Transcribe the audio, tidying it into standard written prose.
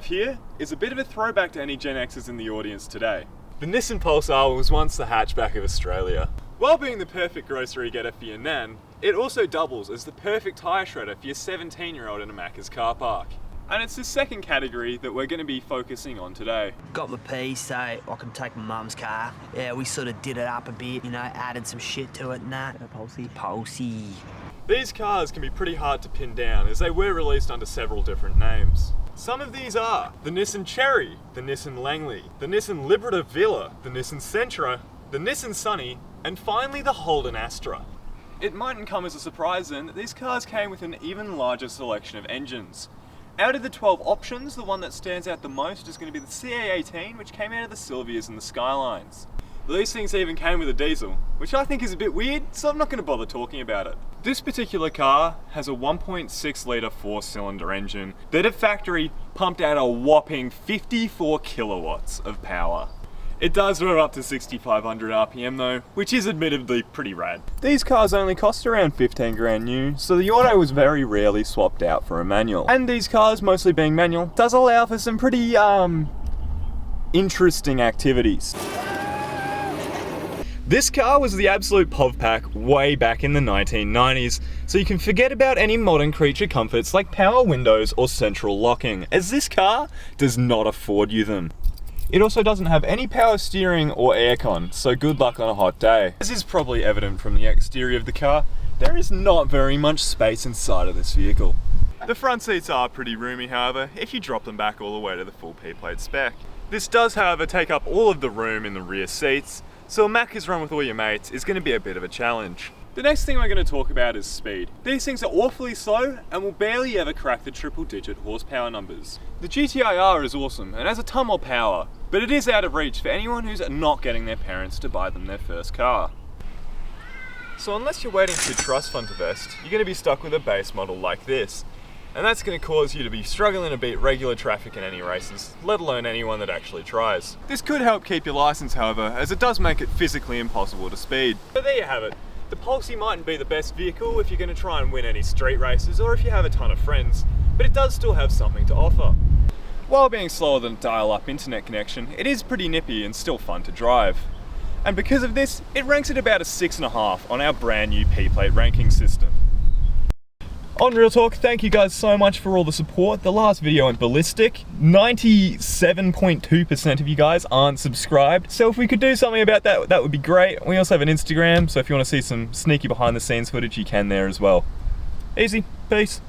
have here is a bit of a throwback to any Gen Xers in the audience today. The Nissan Pulsar was once the hatchback of Australia. While being the perfect grocery getter for your nan, it also doubles as the perfect tyre shredder for your 17-year-old in a Maccas car park. And it's this second category that we're going to be focusing on today. Got my P so I can take my mum's car. Yeah, we sort of did it up a bit, you know, added some shit to it and that. Pulsie. These cars can be pretty hard to pin down as they were released under several different names. Some of these are the Nissan Cherry, the Nissan Langley, the Nissan Liberator Villa, the Nissan Sentra, the Nissan Sunny, and finally the Holden Astra. It mightn't come as a surprise then that these cars came with an even larger selection of engines. Out of the 12 options, the one that stands out the most is going to be the CA18, which came out of the Silvias and the Skylines. These things even came with a diesel, which I think is a bit weird, so I'm not going to bother talking about it. This particular car has a 1.6 litre 4-cylinder engine that at factory pumped out a whopping 54 kilowatts of power. It does rev up to 6,500 RPM though, which is admittedly pretty rad. These cars only cost around 15 grand new, so the auto was very rarely swapped out for a manual. And these cars, mostly being manual, does allow for some pretty, interesting activities. This car was the absolute POV pack way back in the 1990s, so you can forget about any modern creature comforts like power windows or central locking, as this car does not afford you them. It also doesn't have any power steering or aircon, so good luck on a hot day. As is probably evident from the exterior of the car, there is not very much space inside of this vehicle. The front seats are pretty roomy, however, if you drop them back all the way to the full P-plate spec. This does, however, take up all of the room in the rear seats, so a Maccas run with all your mates is going to be a bit of a challenge. The next thing we're going to talk about is speed. These things are awfully slow and will barely ever crack the triple-digit horsepower numbers. The GTI-R is awesome and has a ton more power, but it is out of reach for anyone who's not getting their parents to buy them their first car. So unless you're waiting for your trust fund to vest, you're going to be stuck with a base model like this. And that's going to cause you to be struggling to beat regular traffic in any races, let alone anyone that actually tries. This could help keep your license, however, as it does make it physically impossible to speed. But there you have it. The Pulsie mightn't be the best vehicle if you're going to try and win any street races or if you have a ton of friends, but it does still have something to offer. While being slower than a dial-up internet connection, it is pretty nippy and still fun to drive. And because of this, it ranks at about a 6.5 on our brand new P-plate ranking system. On Real Talk, thank you guys so much for all the support. The last video went ballistic. 97.2% of you guys aren't subscribed. So if we could do something about that, that would be great. We also have an Instagram, so if you want to see some sneaky behind the scenes footage, you can there as well. Easy, peace.